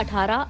18,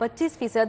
25%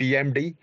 PMD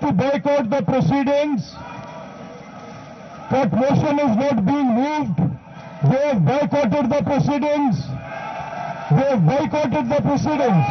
to boycott the proceedings, that motion is not being moved. They have boycotted the proceedings. They have boycotted the proceedings.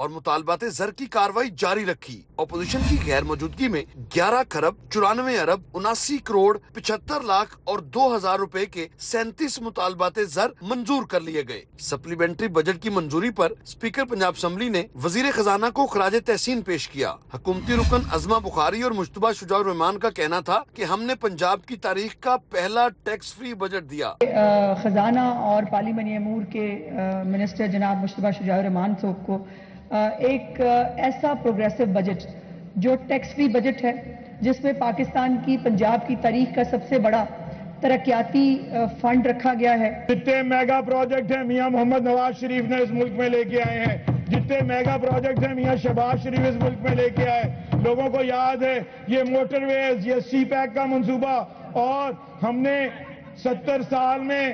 اور مطالبات زر کی کاروائی جاری رکھی۔ اپوزیشن کی غیر موجودگی میں 11 کھرب 94 ارب 79 کروڑ 75 لاکھ اور 2000 روپے کے 37 مطالبات زر منظور کر لیے گئے۔ سپلیمنٹری بجٹ کی منظوری پر اسپیکر پنجاب اسمبلی نے وزیر خزانہ کو خراج تحسین پیش کیا۔ حکومتی رکن عظمہ بخاری اور مجتبیٰ شجاع الرحمان کا کہنا تھا کہ ہم نے پنجاب کی تاریخ کا پہلا ٹیکس فری بجٹ دیا۔ خزانہ اور پارلیمانی امور کے منسٹر جناب مجتبیٰ شجاع الرحمان صاحب کو ایک ایسا پروگریسو بجٹ جو ٹیکس فری بجٹ ہے، جس میں پاکستان کی پنجاب کی تاریخ کا سب سے بڑا ترقیاتی فنڈ رکھا گیا ہے۔ جتنے میگا پروجیکٹ ہیں میاں محمد نواز شریف نے اس ملک میں لے کے آئے ہیں، جتنے میگا پروجیکٹ ہیں میاں شہباز شریف اس ملک میں لے کے آئے۔ لوگوں کو یاد ہے یہ موٹر ویز، یہ سی پیک کا منصوبہ، اور ہم نے 70 سال میں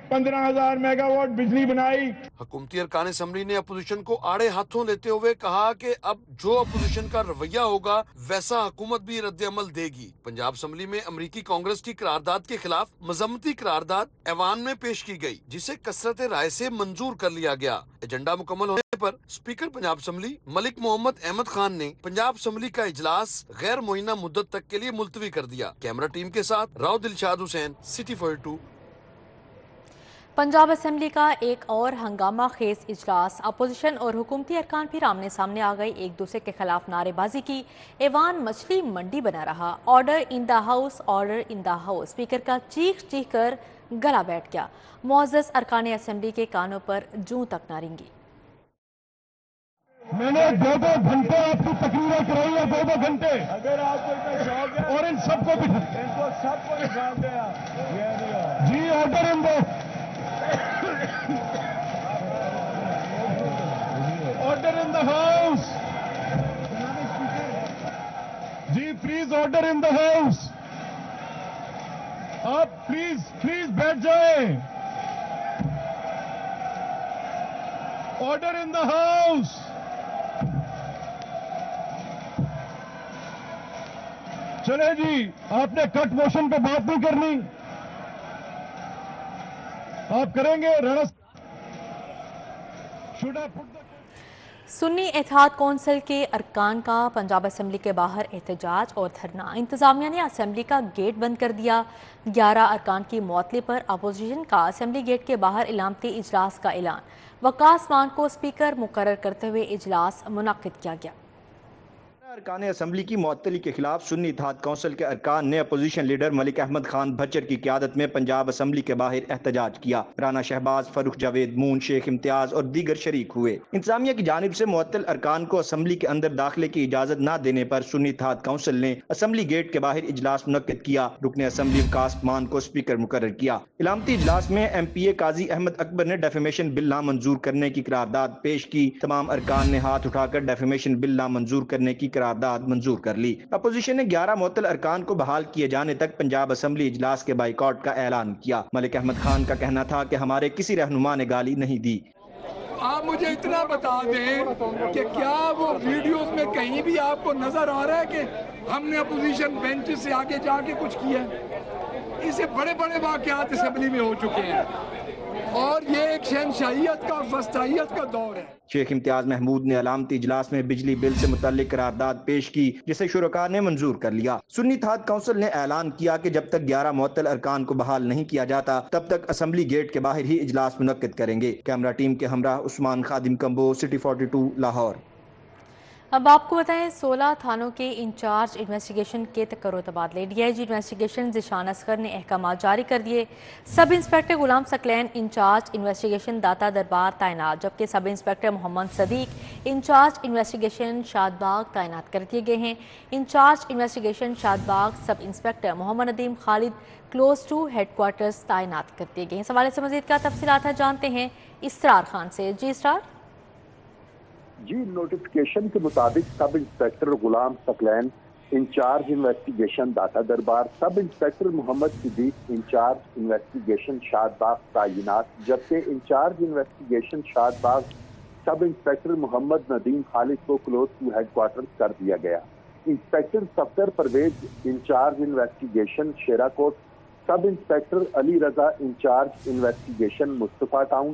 15,000 میگا واٹ بجلی بنائی۔ حکومتی ارکان اسمبلی نے اپوزیشن کو آڑے ہاتھوں لیتے ہوئے کہا کہ اب جو اپوزیشن کا رویہ ہوگا ویسا حکومت بھی رد عمل دے گی۔ پنجاب اسمبلی میں امریکی کانگریس کی قرارداد کے خلاف مذمتی قرارداد ایوان میں پیش کی گئی، جسے کثرت رائے سے منظور کر لیا گیا۔ ایجنڈا مکمل ہونے پر اسپیکر پنجاب اسمبلی ملک محمد احمد خان نے پنجاب اسمبلی کا اجلاس غیر معینہ مدت تک کے لیے ملتوی کر دیا۔ کیمرہ ٹیم کے ساتھ راؤ دلشاد حسین، سٹی 42۔ پنجاب اسمبلی کا ایک اور ہنگامہ خیز اجلاس، اپوزیشن اور حکومتی ارکان پھر آمنے سامنے آ گئی، ایک دوسرے کے خلاف نعرے بازی کی۔ ایوان مچھلی منڈی بنا رہا، order in the house, order in the house, speaker کا چیخ چیخ کر گلا بیٹھ گیا۔ معزز ارکان اسمبلی کے کانوں پر جوں تک نہ رنگی۔ میں نے 2 گھنٹے آپ کی تقریریں کرائی ہیں، 2 گھنٹے، اگر آپ کو اتنا شوق ہے اور ان سب کو بٹھا دیا جی، آرڈر ان دو، آرڈر ان دا ہاؤس جی، please order in the house, آپ پلیز بیٹھ جائیں، آرڈر ان دا ہاؤس۔ چلے جی، آپ نے کٹ موشن پہ بات نہیں کرنی، آپ کریں گے رانا سنی اتحاد کونسل کے ارکان کا پنجاب اسمبلی کے باہر احتجاج اور دھرنا، انتظامیہ نے اسمبلی کا گیٹ بند کر دیا۔ 11 ارکان کی معطلی پر اپوزیشن کا اسمبلی گیٹ کے باہر علامتی اجلاس کا اعلان، وقاص مان کو اسپیکر مقرر کرتے ہوئے اجلاس منعقد کیا گیا۔ ارکان اسمبلی کی معطلی کے خلاف سنی اتحاد کونسل کے ارکان نے اپوزیشن لیڈر ملک احمد خان بھچر کی قیادت میں پنجاب اسمبلی کے باہر احتجاج کیا۔ رانا شہباز، فاروق جاوید، مون، شیخ امتیاز اور دیگر شریک ہوئے۔ انتظامیہ کی جانب سے معطل ارکان کو اسمبلی کے اندر داخلے کی اجازت نہ دینے پر سنی اتحاد کونسل نے اسمبلی گیٹ کے باہر اجلاس منعقد کیا۔ رکن اسمبلی وقاص مان کو اسپیکر مقرر کیا۔ علامتی اجلاس میں ایم پی اے قاضی احمد اکبر نے ڈیفیمیشن بل نامنظور کرنے کی قرارداد پیش کی۔ تمام ارکان نے ہاتھ اٹھا کر ڈیفیمیشن بل نامنظور کرنے کی قرارداد منظور کر لی۔ اپوزیشن نے 11 معطل ارکان کو بحال کیے جانے تک پنجاب اسمبلی اجلاس کے بائیکاٹ کا اعلان کیا۔ ملک احمد خان کا کہنا تھا کہ ہمارے کسی رہنما نے گالی نہیں دی۔ آپ مجھے اتنا بتا دیں کہ کیا وہ ویڈیوز میں کہیں بھی آپ کو نظر آ رہا ہے کہ ہم نے اپوزیشن بینچ سے آگے جا کے کچھ کیا ہے؟ اسے بڑے بڑے واقعات اسمبلی میں ہو چکے ہیں اور یہ ایک شہنشاہیت کا وسطائیت کا دور ہے۔ شیخ امتیاز محمود نے علامتی اجلاس میں بجلی بل سے متعلق قرارداد پیش کی، جسے شرکاء نے منظور کر لیا۔ سنی اتحاد کونسل نے اعلان کیا کہ جب تک 11 معطل ارکان کو بحال نہیں کیا جاتا تب تک اسمبلی گیٹ کے باہر ہی اجلاس منعقد کریں گے۔ کیمرہ ٹیم کے ہمراہ عثمان خادم کمبو، سٹی 42 لاہور۔ اب آپ کو بتائیں 16 تھانوں کے انچارج انویسٹیگیشن کے تقرر و تبادلے۔ D I G investigation Zeeshan Asghar نے احکامات جاری کر دیے۔ سب انسپیکٹر غلام ثقلین انچارج انویسٹیگیشن داتا دربار تعینات، جبکہ سب انسپیکٹر محمد صدیق انچارج انویسٹیگیشن شاد باغ تعینات کر دیے گئے ہیں۔ Incharge investigation Shad Bagh sub inspector Muhammad Nadeem Khalid close to headquarters تعینات کر دیے گئے ہیں۔ اس حوالے سے مزید کا تفصیلات جانتے ہیں اسرار خان سے۔ جی اسرار۔ جی، نوٹیفیکیشن کے مطابق سب انسپیکٹر غلام ثقلین انچارج انویسٹیگیشن داتا دربار، سب انسپیکٹر محمد صدیق انچارج انویسٹیگیشن شاد باغ تعینات، جبکہ incharge investigation Shad Bagh sub inspector Muhammad Nadeem خالد کو کلوز ٹو ہیڈ کوارٹرز کر دیا گیا۔ Inspector Safdar Parvez incharge investigation Shera Kot, sub inspector Ali Raza incharge investigation Mustafa town,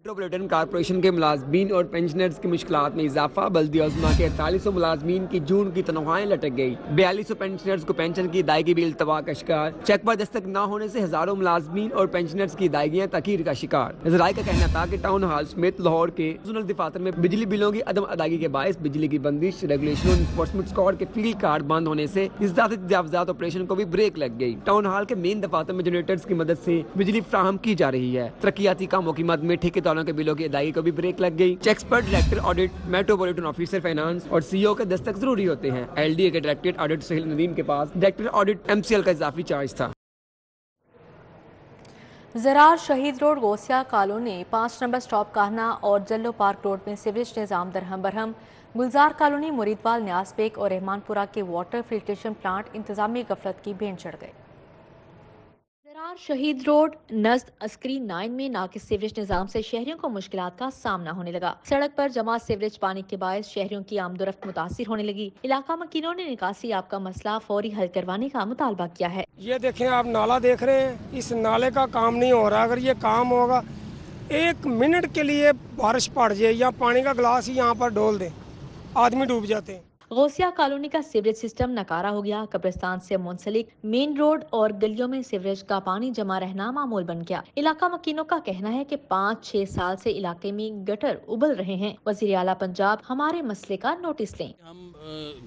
metropolitan corporation کے ملازمین اور پینشنرز کی مشکلات میں اضافہ، بلدیہ عظمیٰ کے 4800 ملازمین کی جون کی تنخواہیں لٹک گئی، 4200 پینشنرز کو پینشن کی ادائیگی بھی التوا کا شکار، چیک پر دستک نہ ہونے سے ہزاروں ملازمین اور پینشنرز کی ادائیگیاں تاخیر کا شکار۔ ذرائع کا کہنا تھا کہ ٹاؤن ہال سمیت لاہور کے زونل دفاتر میں بجلی بلوں کی عدم ادائیگی کے باعث بجلی کی بندش، ریگولیشن اور انفورسمنٹ اسکواڈ کے فیلڈ کارڈ بند ہونے سے ذاتی تجاوزات آپریشن کو بھی بریک لگ گئی۔ ٹاؤن ہال کے مین دفاتر میں جنریٹرز کی مدد سے بجلی فراہم کی جا رہی ہے۔ ترقیاتی کاموں کی مد میں ٹھیکیداروں کے بلوں کی ادائیگی کو بھی بریک لگ گئی۔ چیکس پر director audit, metropolitan officer finance اور سی او کے دستک ضروری ہوتے ہیں۔ ایل ڈی اے کے ڈائریکٹر آڈٹ سہیل ندیم کے پاس director audit M C L کا اضافی چارج تھا۔ Zarrar Shaheed road Ghausia colony 5 number stop Kahna اور جلو پارک روڈ میں سیوریج نظام درہم برہم، گلزار کالونی مریدوال نیاز بیگ اور رحمان پورہ کے واٹر فلٹریشن پلانٹ انتظامی غفلت کی بھینٹ چڑھ گئے۔ زرار شہید روڈ نزد عسکری 9 میں ناقص سیوریج نظام سے شہریوں کو مشکلات کا سامنا ہونے لگا۔ سڑک پر جمع سیوریج پانی کے باعث شہریوں کی آمد و رفت متاثر ہونے لگی۔ علاقہ مکینوں نے نکاسی آپ کا مسئلہ فوری حل کروانے کا مطالبہ کیا ہے۔ یہ دیکھیں، آپ نالا دیکھ رہے ہیں، اس نالے کا کام نہیں ہو رہا۔ اگر یہ کام ہوگا، 1 منٹ کے لیے بارش پڑ جائے یا پانی کا گلاس ہی یہاں پر ڈول دیں، آدمی ڈوب جاتے ہیں۔ غوثیہ کالونی کا سیوریج سسٹم ناکارہ ہو گیا۔ قبرستان سے منسلک مین روڈ اور گلیوں میں سیوریج کا پانی جمع رہنا معمول بن گیا۔ علاقہ مکینوں کا کہنا ہے کہ 5-6 سال سے علاقے میں گٹر ابل رہے ہیں۔ وزیر اعلیٰ پنجاب ہمارے مسئلے کا نوٹس لیں۔ ہم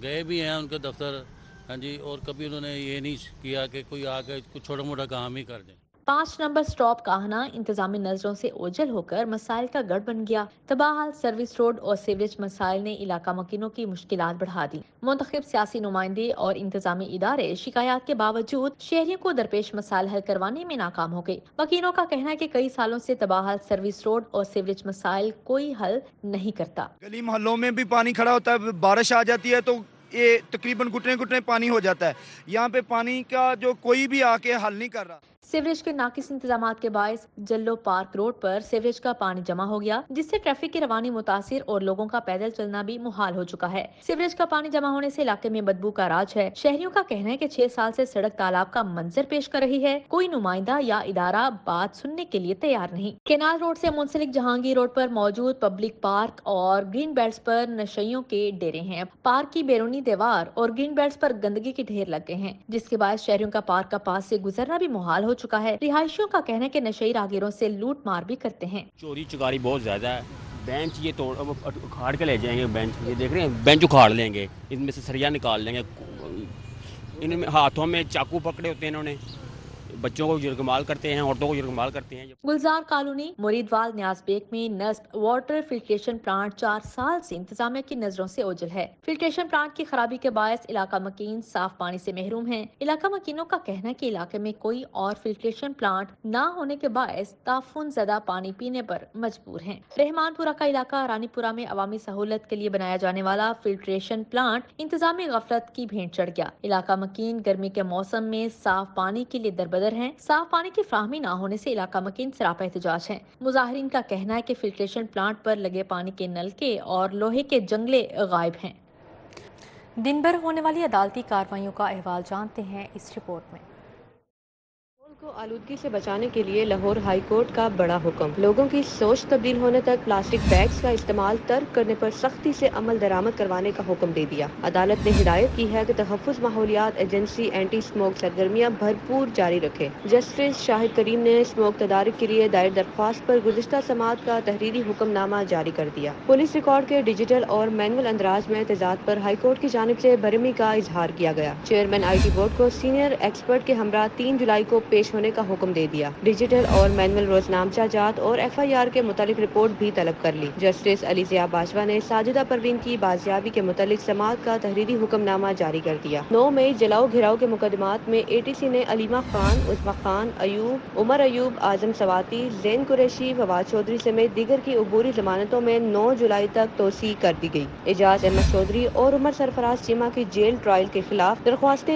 گئے بھی ہیں ان کے دفتر، ہاں جی، اور کبھی انہوں نے یہ نہیں کیا کہ کوئی آ کے کچھ چھوٹا موٹا کام ہی کر دیں۔ 5 نمبر سٹاپ کاہنا انتظامی نظروں سے اوجھل ہو کر مسائل کا گڑھ بن گیا۔ تباہل سروس روڈ اور سیوریج مسائل نے علاقہ مکینوں کی مشکلات بڑھا دی۔ منتخب سیاسی نمائندے اور انتظامی ادارے شکایات کے باوجود شہریوں کو درپیش مسائل حل کروانے میں ناکام ہو گئے۔ مکینوں کا کہنا ہے کہ کئی سالوں سے تباہل سروس روڈ اور سیوریج مسائل کوئی حل نہیں کرتا۔ گلی محلوں میں بھی پانی کھڑا ہوتا ہے، بارش آ جاتی ہے تو یہ تقریباً گھٹنے گھٹنے پانی ہو جاتا ہے۔ یہاں پہ پانی کا جو کوئی بھی آ کے حل نہیں کر رہا۔ سیوریج کے ناقص انتظامات کے باعث جلو پارک روڈ پر سیوریج کا پانی جمع ہو گیا، جس سے ٹریفک کی روانی متاثر اور لوگوں کا پیدل چلنا بھی محال ہو چکا ہے۔ سیوریج کا پانی جمع ہونے سے علاقے میں بدبو کا راج ہے۔ شہریوں کا کہنا ہے کہ 6 سال سے سڑک تالاب کا منظر پیش کر رہی ہے، کوئی نمائندہ یا ادارہ بات سننے کے لیے تیار نہیں۔ کینال روڈ سے منسلک جہانگیر روڈ پر موجود پبلک پارک اور گرین بیلٹس پر نشیوں کے ڈیرے ہیں۔ پارک کی بیرونی دیوار اور گرین بیلٹس پر گندگی کے ڈھیر لگ گئے ہیں، جس کے باعث شہریوں کا پارک کا پاس سے گزرنا بھی محال ہو چکا ہے۔ رہائشیوں کا کہنا ہے کہ نشئی راہگیروں سے لوٹ مار بھی کرتے ہیں۔ چوری چکاری بہت زیادہ ہے۔ بینچ یہ اکھاڑ کے لے جائیں گے، بینچ یہ دیکھ رہے ہیں، بینچ اکھاڑ لیں گے، ان میں سے سریا نکال لیں گے، ان میں ہاتھوں میں چاقو پکڑے ہوتے ہیں، انہوں نے بچوں کو یرغمال کرتے ہیں، عورتوں کو یرغمال کرتے ہیں۔ گلزار کالونی مریدوال نیاز بیگ میں نصب واٹر فلٹریشن پلانٹ 4 سال سے انتظامیہ کی نظروں سے اوجھل ہے۔ فلٹریشن پلانٹ کی خرابی کے باعث علاقہ مکین صاف پانی سے محروم ہیں۔ علاقہ مکینوں کا کہنا ہے کہ علاقے میں کوئی اور فلٹریشن پلانٹ نہ ہونے کے باعث تعفن زدہ پانی پینے پر مجبور ہیں۔ رحمان پورہ کا علاقہ رانی پورہ میں عوامی سہولت کے لیے بنایا جانے والا فلٹریشن پلانٹ انتظامی غفلت کی بھینٹ چڑھ گیا۔ علاقہ مکین گرمی کے موسم میں صاف پانی کے لیے دربدر ہیں۔ صاف پانی کی فراہمی نہ ہونے سے علاقہ مکین سراپا احتجاج ہیں۔ مظاہرین کا کہنا ہے کہ فلٹریشن پلانٹ پر لگے پانی کے نلکے اور لوہے کے جنگلے غائب ہیں۔ دن بھر ہونے والی عدالتی کارروائیوں کا احوال جانتے ہیں اس رپورٹ میں۔ کو آلودگی سے بچانے کے لیے لاہور ہائی کورٹ کا بڑا حکم، لوگوں کی سوچ تبدیل ہونے تک پلاسٹک بیگز کا استعمال ترک کرنے پر سختی سے عمل درآمد کروانے کا حکم دے دیا۔ عدالت نے ہدایت کی ہے کہ تحفظ ماحولیات ایجنسی اینٹی اسموک سرگرمیاں بھرپور جاری رکھے۔ جسٹس شاہد کریم نے اسموک تدارک کے لیے دائر درخواست پر گزشتہ سماعت کا تحریری حکم نامہ جاری کر دیا۔ پولیس ریکارڈ کے ڈیجیٹل اور مینول اندراج میں تضاد پر ہائی کورٹ کی جانب سے برہمی کا اظہار کیا گیا۔ چیئرمین آئی ٹی بورڈ کو سینئر ایکسپرٹ کے ہمراہ 3 جولائی کو پیش ہونے کا حکم دے دیا۔ ڈیجیٹل اور مینول روزنامچہ جات اور FIR کے متعلق رپورٹ بھی طلب کر لی۔ جسٹس علی ضیاء باشوا نے ساجدہ پروین کی بازیابی کے متعلق سماعت کا تحریری حکم نامہ جاری کر دیا۔ 9 مئی جلاؤ گھراؤ کے مقدمات میں ATC نے علیمہ خان، عظمی خان، ایوب، عمر ایوب، اعظم سواتی، زین قریشی، فواد چودھری سمیت دیگر کی عبوری ضمانتوں میں 9 جولائی تک توسیع کر دی گئی۔ اعجاز احمد چودھری اور عمر سرفراز چیمہ کی جیل ٹرائل کے خلاف درخواستیں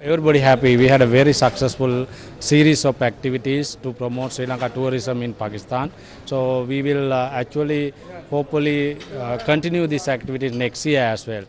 Everybody happy. We had a very successful series of activities to promote Sri Lanka tourism in Pakistan. So we will actually hopefully continue this activity next year as well.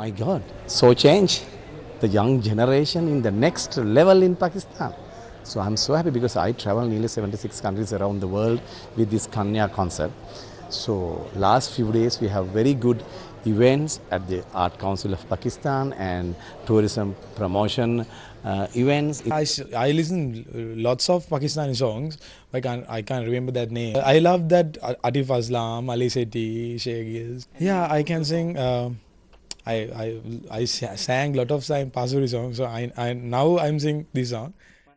My God, so change the young generation in the next level in Pakistan. So I'm so happy because I travel nearly 76 countries around the world with this Kanya concept. So last few days we have very good events at the Art Council of Pakistan and tourism promotion events. I listen lots of Pakistani songs. I can't remember that name. I love that Atif Aslam, Ali Sethi, Sheikh Giz. Yeah, I can sing. I sang lot of time Pasuri songs. So now I'm singing this song.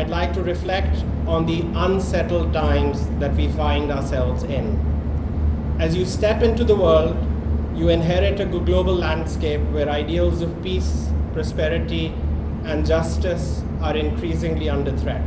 I'd like to reflect on the unsettled times that we find ourselves in. As you step into the world, you inherit a global landscape where ideals of peace, prosperity and justice are increasingly under threat.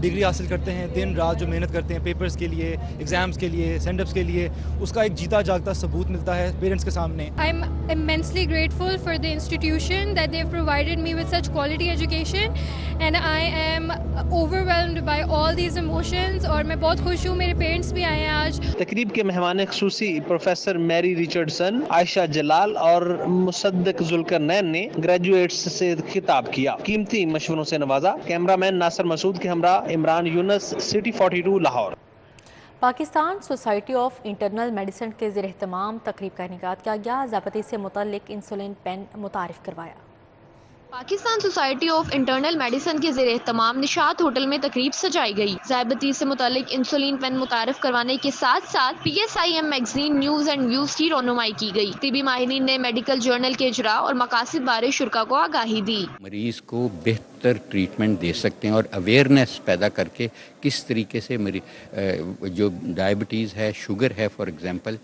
Degree حاصل کرتے ہیں, دن رات جو محنت کرتے ہیں papers کے لیے, ایگزامز کے لیے, سینڈ اپس کے لیے, اس کا ایک جیتا جاگتا ثبوت ملتا ہے پیرنٹس کے سامنے. I am immensely grateful for the institution that they have provided me with such quality education and I am overwhelmed by all these emotions اور میں بہت خوش ہوں, میرے پیرنٹس بھی آئے ہیں آج. تقریب کے مہمان خصوصی پروفیسر میری ریچرڈسن, عائشہ جلال اور مصدق ذوالقرنین نے گریجویٹس سے خطاب کیا, قیمتی مشوروں سے نوازا. کیمرہ مین ناصر مسعود کے ہمراہ Imran Younis, city 42 Lahore. Pakistan society of internal medicine کے زیر اہتمام تقریب کا انعقاد کیا گیا. ذیابیطس سے متعلق انسولین پین متعارف کروایا. Pakistan society of internal medicine کے زیر اہتمام نشاط ہوٹل میں تقریب سجائی گئی. ذیابیطس سے متعلق انسولین پین متعارف کروانے کے ساتھ ساتھ PSIM magazine news and views کی رونمائی کی گئی. طبی ماہرین نے میڈیکل جرنل کے اجراء اور مقاصد بارے شرکاء کو آگاہی دی. مریض کو بہتر ٹریٹمنٹ دے سکتے ہیں اور اویئرنیس پیدا کر کے کس طریقے سے جو ڈائبٹیز ہے, شوگر ہے فار ایگزامپل,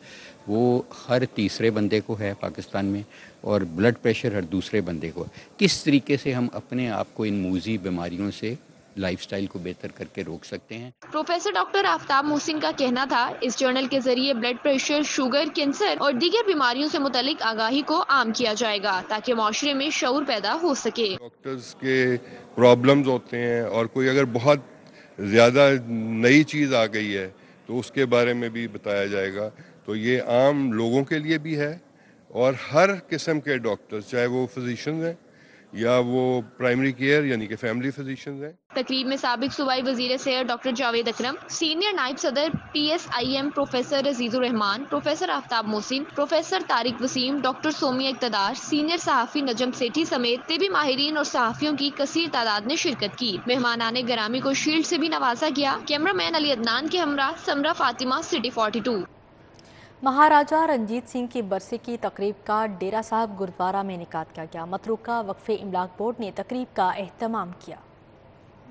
وہ ہر تیسرے بندے کو ہے پاکستان میں, اور بلڈ پریشر ہر دوسرے بندے کو, کس طریقے سے ہم اپنے آپ کو ان موذی بیماریوں سے لائف سٹائل کو بہتر کر کے روک سکتے ہیں. پروفیسر ڈاکٹر آفتاب محسن کا کہنا تھا اس جرنل کے ذریعے بلڈ پریشر, شوگر, کینسر اور دیگر بیماریوں سے متعلق آگاہی کو عام کیا جائے گا تاکہ معاشرے میں شعور پیدا ہو سکے. ڈاکٹرز کے پرابلمز ہوتے ہیں اور کوئی اگر بہت زیادہ نئی چیز آ گئی ہے تو اس کے بارے میں بھی بتایا جائے گا. تو یہ عام لوگوں کے لیے بھی ہے اور ہر قسم کے ڈاکٹرز, چاہے وہ فزیشنز ہیں یا وہ پرائمری کیئر یعنی کہ فیملی فزیشنز ہیں. تقریب میں سابق صوبائی وزیر صحت ڈاکٹر جاوید اکرم, سینئر نائب صدر PSIM پروفیسر عزیز الرحمان, پروفیسر آفتاب محسن, پروفیسر طارق وسیم, ڈاکٹر سومیہ اقتدار, سینئر صحافی نجم سیٹھی سمیت طبی ماہرین اور صحافیوں کی کثیر تعداد نے شرکت کی. مہمانان گرامی کو شیلڈ سے بھی نوازا گیا. کیمرہ مین علی عدنان کے ہمراہ سمرہ فاطمہ, سٹی 42. مہاراجہ رنجیت سنگھ کی برسی کی تقریب کا ڈیرہ صاحب گردوارہ میں انعقاد کیا گیا. متروکہ وقف املاک بورڈ نے تقریب کا اہتمام کیا.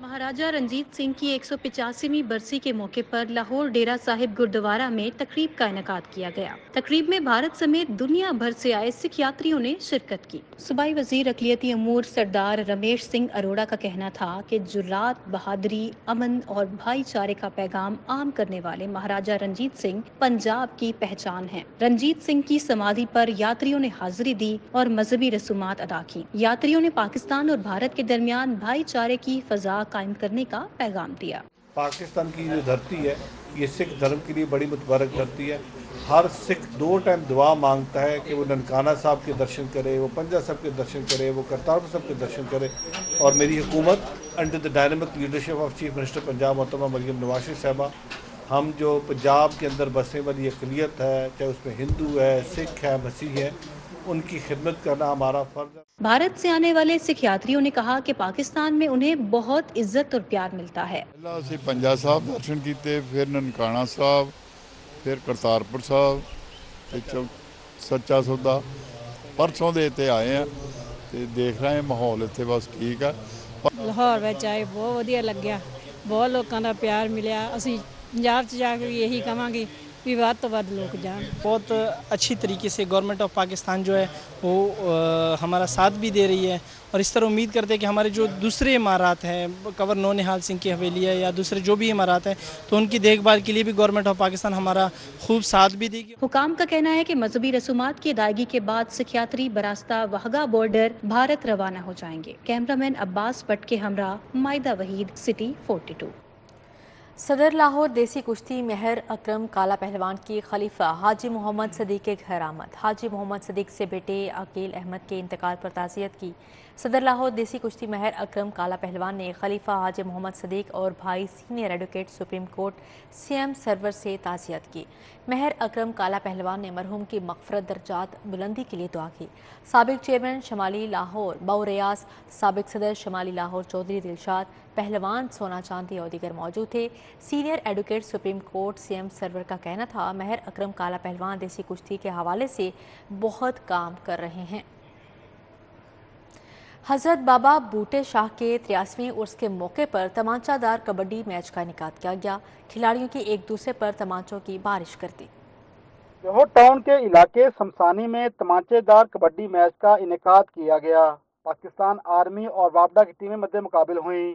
مہاراجہ رنجیت سنگھ کی 185ویں برسی کے موقع پر لاہور ڈیرہ صاحب گردوارہ میں تقریب کا انعقاد کیا گیا. تقریب میں بھارت سمیت دنیا بھر سے آئے سکھ یاتریوں نے شرکت کی. صوبائی وزیر اقلیتی امور سردار رمیش سنگھ اروڑا کا کہنا تھا کہ جرات, بہادری, امن اور بھائی چارے کا پیغام عام کرنے والے مہاراجہ رنجیت سنگھ پنجاب کی پہچان ہیں. رنجیت سنگھ کی سمادھی پر یاتریوں نے حاضری دی اور مذہبی رسومات ادا کی. یاتریوں نے پاکستان اور بھارت کے درمیان بھائی چارے کی فضا قائم کرنے کا پیغام دیا. پاکستان کی جو دھرتی ہے یہ سکھ دھرم کے لیے بڑی متبارک دھرتی ہے. ہر سکھ 2 ٹائم دعا مانگتا ہے کہ وہ ننکانہ صاحب کے درشن کرے, وہ پنجہ صاحب کے درشن کرے, وہ کرتارپور صاحب کے درشن کرے. اور میری حکومت under the dynamic leadership of chief minister Punjab محترمہ مریم نواز شریف صاحبہ, ہم جو پنجاب کے اندر بسنے والی اقلیت ہے, چاہے اس میں ہندو ہے, سکھ ہے, مسیح ہے, ان کی خدمت کرنا ہمارا فرض ہے. بھارت سے آنے والے سکھ یاتریوں نے کہا کہ پاکستان میں انہیں بہت عزت اور پیار ملتا ہے. پہلا ਅਸੀਂ ਪੰਜਾ ਸਾਹਿਬ ਦਰਸ਼ਨ ਕੀਤੇ, ਫਿਰ ਨਨਕਾਣਾ ਸਾਹਿਬ, ਫਿਰ ਕਰਤਾਰਪੁਰ ਸਾਹਿਬ ਤੇ ਸੱਚਾ ਸੌਦਾ. ਪਰਸੋਂ ਦੇ ਇੱਥੇ ਆਏ ਆ ਤੇ ਦੇਖ ਰਹੇ ਹਾਂ ਮਾਹੌਲ ਇੱਥੇ ਬਸ ਠੀਕ ਆ. ਲਾਹੌਰ ਵਿੱਚ ਆਏ ਬਹੁਤ ਵਧੀਆ ਲੱਗਿਆ, ਬਹੁਤ ਲੋਕਾਂ ਦਾ ਪਿਆਰ ਮਿਲਿਆ. ਅਸੀਂ ਪੰਜਾਬ 'ਚ ਜਾ ਕੇ ਵੀ ਇਹੀ ਕਹਾਂਗੇ بھی واد تو واد لوگ جان. بہت اچھی طریقے سے گورنمنٹ آف پاکستان جو ہے وہ ہمارا ساتھ بھی دے رہی ہے اور اس طرح امید کرتے ہیں کہ ہمارے جو دوسرے امارات ہیں, گورنر نونہال سنگھ کی حویلی ہے یا دوسرے جو بھی امارات ہیں, تو ان کی دیکھ بھال کے لیے بھی گورنمنٹ آف پاکستان ہمارا خوب ساتھ بھی دے گی. حکام کا کہنا ہے کہ مذہبی رسومات کی ادائیگی کے بعد سکھ یاتری براستہ واہگہ بارڈر بھارت روانہ ہو جائیں گے. کیمرہ مین عباس بٹ کے ہمراہ مائدہ وحید, سٹی 42. صدر لاہور دیسی کشتی مہر اکرم کالا پہلوان کی خلیفہ حاجی محمد صدیق کے گھر آمد. حاجی محمد صدیق سے بیٹے عقیل احمد کے انتقال پر تعزیت کی. صدر لاہور دیسی کشتی مہر اکرم کالا پہلوان نے خلیفہ حاجی محمد صدیق اور بھائی senior advocate supreme court CM سرور سے تعزیت کی. مہر اکرم کالا پہلوان نے مرحوم کی مغفرت درجات بلندی کے لیے دعا کی. سابق چیئرمین شمالی لاہور باو ریاض, سابق صدر شمالی لاہور چودھری دلشاد, پہلوان سونا چاندی اور دیگر موجود تھے. Senior advocate supreme court CM سرور کا کہنا تھا مہر اکرم کالا پہلوان دیسی کشتی کے حوالے سے بہت کام کر رہے ہیں. حضرت بابا بوٹے شاہ کے 83ویں عرس کے موقع پر تمانچہ دار کبڈی میچ کا انعقاد کیا گیا. کھلاڑیوں کی ایک دوسرے پر تمانچوں کی بارش کر دی. لاہور ٹاؤن کے علاقے سمسانی میں تمانچے دار کبڈی میچ کا انعقاد کیا گیا. پاکستان آرمی اور وابڈا کی ٹیمیں مد مقابل ہوئیں.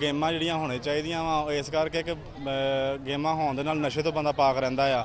ਗੇਮਾਂ ਜਿਹੜੀਆਂ ਹੋਣੇ ਚਾਹੀਦੀਆਂ ਵਾ ਇਸ ਕਰਕੇ ਕਿ ਗੇਮਾਂ ਹੋਣ ਦੇ ਨਾਲ ਨਸ਼ੇ ਤੋਂ ਬੰਦਾ ਪਾਕ ਰਹਿੰਦਾ ਆ